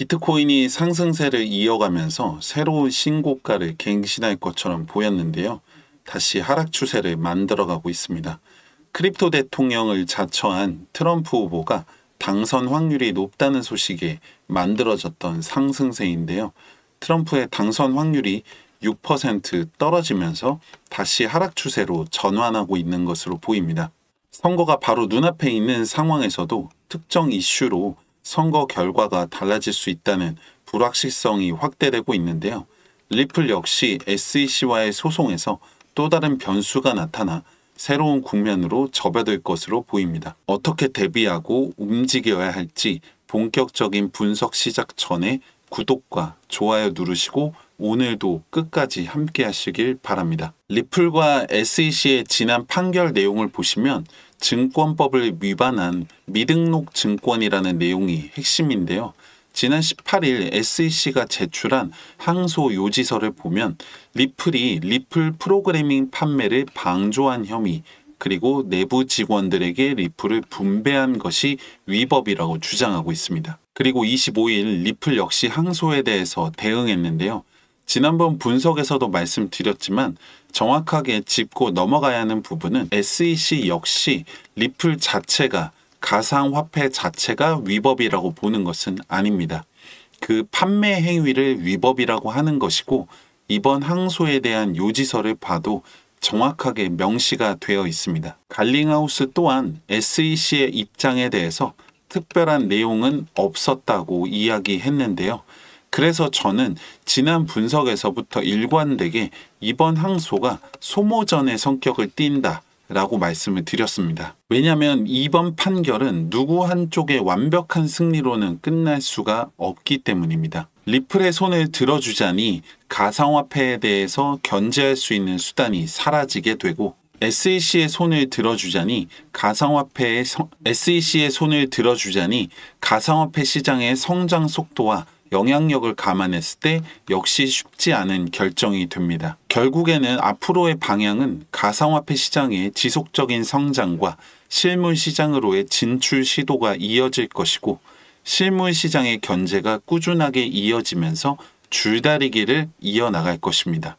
비트코인이 상승세를 이어가면서 새로운 신고가를 갱신할 것처럼 보였는데요. 다시 하락 추세를 만들어가고 있습니다. 크립토 대통령을 자처한 트럼프 후보가 당선 확률이 높다는 소식에 만들어졌던 상승세인데요. 트럼프의 당선 확률이 6% 떨어지면서 다시 하락 추세로 전환하고 있는 것으로 보입니다. 선거가 바로 눈앞에 있는 상황에서도 특정 이슈로 선거 결과가 달라질 수 있다는 불확실성이 확대되고 있는데요. 리플 역시 SEC와의 소송에서 또 다른 변수가 나타나 새로운 국면으로 접어들 것으로 보입니다. 어떻게 대비하고 움직여야 할지 본격적인 분석 시작 전에 구독과 좋아요 누르시고 오늘도 끝까지 함께 하시길 바랍니다. 리플과 SEC의 지난 판결 내용을 보시면 증권법을 위반한 미등록 증권이라는 내용이 핵심인데요. 지난 18일 SEC가 제출한 항소 요지서를 보면 리플이 리플 프로그래밍 판매를 방조한 혐의 그리고 내부 직원들에게 리플을 분배한 것이 위법이라고 주장하고 있습니다. 그리고 25일 리플 역시 항소에 대해서 대응했는데요. 지난번 분석에서도 말씀드렸지만 정확하게 짚고 넘어가야 하는 부분은 SEC 역시 리플 자체가 가상화폐 자체가 위법이라고 보는 것은 아닙니다. 그 판매 행위를 위법이라고 하는 것이고 이번 항소에 대한 요지서를 봐도 정확하게 명시가 되어 있습니다. 갈링하우스 또한 SEC의 입장에 대해서 특별한 내용은 없었다고 이야기했는데요. 그래서 저는 지난 분석에서부터 일관되게 이번 항소가 소모전의 성격을 띈다 라고 말씀을 드렸습니다. 왜냐하면 이번 판결은 누구 한쪽의 완벽한 승리로는 끝날 수가 없기 때문입니다. 리플의 손을 들어주자니 가상화폐에 대해서 견제할 수 있는 수단이 사라지게 되고 SEC의 손을 들어주자니 가상화폐 시장의 성장 속도와 영향력을 감안했을 때 역시 쉽지 않은 결정이 됩니다. 결국에는 앞으로의 방향은 가상화폐 시장의 지속적인 성장과 실물 시장으로의 진출 시도가 이어질 것이고 실물 시장의 견제가 꾸준하게 이어지면서 줄다리기를 이어나갈 것입니다.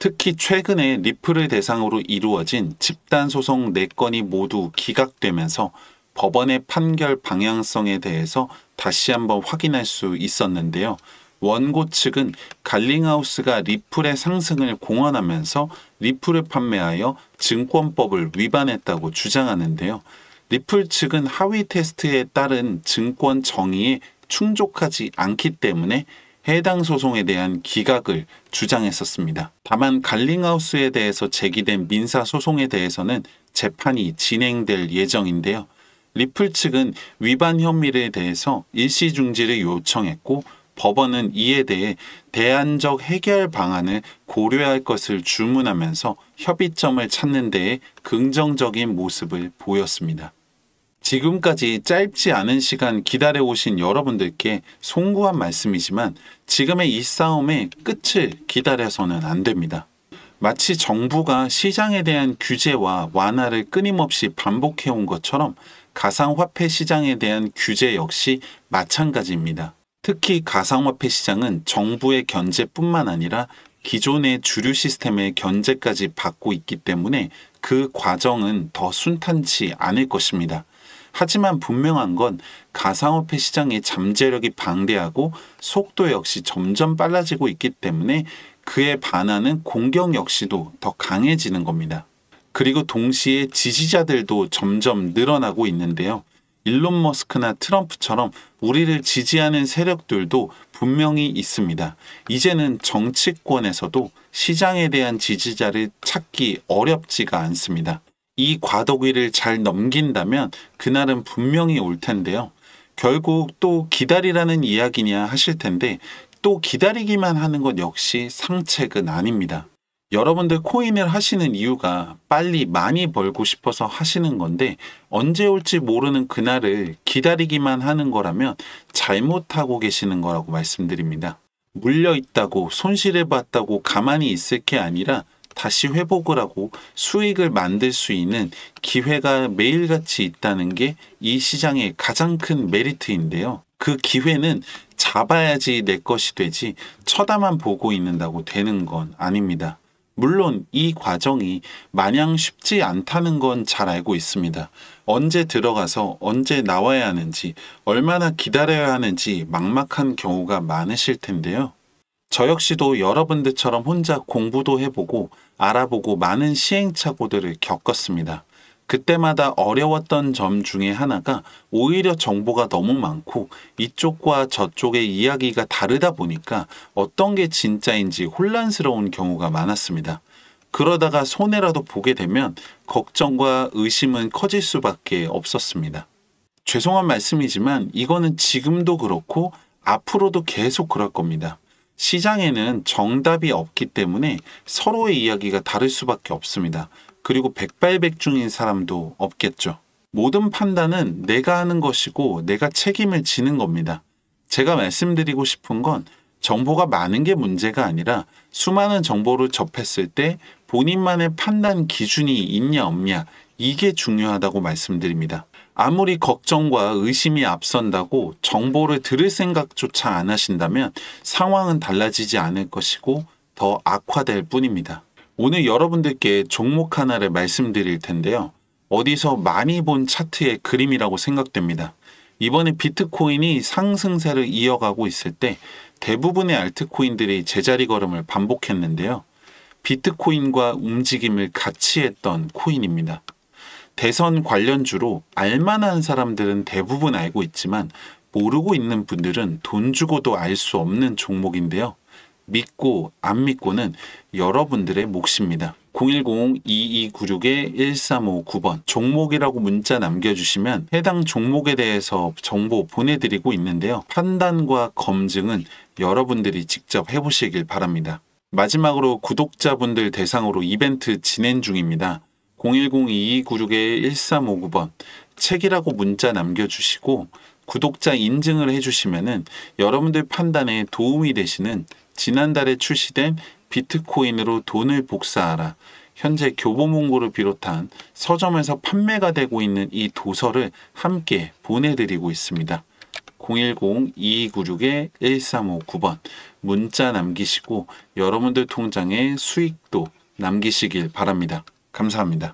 특히 최근에 리플을 대상으로 이루어진 집단소송 4건이 모두 기각되면서 법원의 판결 방향성에 대해서 다시 한번 확인할 수 있었는데요. 원고 측은 갈링하우스가 리플의 상승을 공언하면서 리플을 판매하여 증권법을 위반했다고 주장하는데요. 리플 측은 하위 테스트에 따른 증권 정의에 충족하지 않기 때문에 해당 소송에 대한 기각을 주장했었습니다. 다만 갈링하우스에 대해서 제기된 민사소송에 대해서는 재판이 진행될 예정인데요. 리플 측은 위반 혐의에 대해서 일시중지를 요청했고 법원은 이에 대해 대안적 해결 방안을 고려할 것을 주문하면서 협의점을 찾는 데에 긍정적인 모습을 보였습니다. 지금까지 짧지 않은 시간 기다려오신 여러분들께 송구한 말씀이지만 지금의 이 싸움의 끝을 기다려서는 안 됩니다. 마치 정부가 시장에 대한 규제와 완화를 끊임없이 반복해온 것처럼 가상화폐 시장에 대한 규제 역시 마찬가지입니다. 특히 가상화폐 시장은 정부의 견제뿐만 아니라 기존의 주류 시스템의 견제까지 받고 있기 때문에 그 과정은 더 순탄치 않을 것입니다. 하지만 분명한 건 가상화폐 시장의 잠재력이 방대하고 속도 역시 점점 빨라지고 있기 때문에 그에 반하는 공격 역시도 더 강해지는 겁니다. 그리고 동시에 지지자들도 점점 늘어나고 있는데요. 일론 머스크나 트럼프처럼 우리를 지지하는 세력들도 분명히 있습니다. 이제는 정치권에서도 시장에 대한 지지자를 찾기 어렵지가 않습니다. 이 과도기를 잘 넘긴다면 그날은 분명히 올 텐데요. 결국 또 기다리라는 이야기냐 하실 텐데 또 기다리기만 하는 것 역시 상책은 아닙니다. 여러분들 코인을 하시는 이유가 빨리 많이 벌고 싶어서 하시는 건데 언제 올지 모르는 그날을 기다리기만 하는 거라면 잘못하고 계시는 거라고 말씀드립니다. 물려있다고 손실을 봤다고 가만히 있을 게 아니라 다시 회복을 하고 수익을 만들 수 있는 기회가 매일같이 있다는 게 이 시장의 가장 큰 메리트인데요. 그 기회는 봐봐야지 내 것이 되지 쳐다만 보고 있는다고 되는 건 아닙니다. 물론 이 과정이 마냥 쉽지 않다는 건 잘 알고 있습니다. 언제 들어가서 언제 나와야 하는지, 얼마나 기다려야 하는지 막막한 경우가 많으실 텐데요. 저 역시도 여러분들처럼 혼자 공부도 해보고 알아보고 많은 시행착오들을 겪었습니다. 그때마다 어려웠던 점 중에 하나가 오히려 정보가 너무 많고 이쪽과 저쪽의 이야기가 다르다 보니까 어떤 게 진짜인지 혼란스러운 경우가 많았습니다. 그러다가 손해라도 보게 되면 걱정과 의심은 커질 수밖에 없었습니다. 죄송한 말씀이지만 이거는 지금도 그렇고 앞으로도 계속 그럴 겁니다. 시장에는 정답이 없기 때문에 서로의 이야기가 다를 수밖에 없습니다. 그리고 백발백중인 사람도 없겠죠. 모든 판단은 내가 하는 것이고 내가 책임을 지는 겁니다. 제가 말씀드리고 싶은 건 정보가 많은 게 문제가 아니라 수많은 정보를 접했을 때 본인만의 판단 기준이 있냐 없냐, 이게 중요하다고 말씀드립니다. 아무리 걱정과 의심이 앞선다고 정보를 들을 생각조차 안 하신다면 상황은 달라지지 않을 것이고 더 악화될 뿐입니다. 오늘 여러분들께 종목 하나를 말씀드릴 텐데요. 어디서 많이 본 차트의 그림이라고 생각됩니다. 이번에 비트코인이 상승세를 이어가고 있을 때 대부분의 알트코인들이 제자리 걸음을 반복했는데요. 비트코인과 움직임을 같이 했던 코인입니다. 대선 관련주로 알만한 사람들은 대부분 알고 있지만 모르고 있는 분들은 돈 주고도 알 수 없는 종목인데요. 믿고 안 믿고는 여러분들의 몫입니다. 010-2296-1359번 종목이라고 문자 남겨주시면 해당 종목에 대해서 정보 보내드리고 있는데요. 판단과 검증은 여러분들이 직접 해보시길 바랍니다. 마지막으로 구독자분들 대상으로 이벤트 진행 중입니다. 010-2296-1359번 책이라고 문자 남겨주시고 구독자 인증을 해주시면은 여러분들 판단에 도움이 되시는 지난달에 출시된 비트코인으로 돈을 복사하라, 현재 교보문고를 비롯한 서점에서 판매가 되고 있는 이 도서를 함께 보내드리고 있습니다. 010-2296-1359번 문자 남기시고 여러분들 통장에 수익도 남기시길 바랍니다. 감사합니다.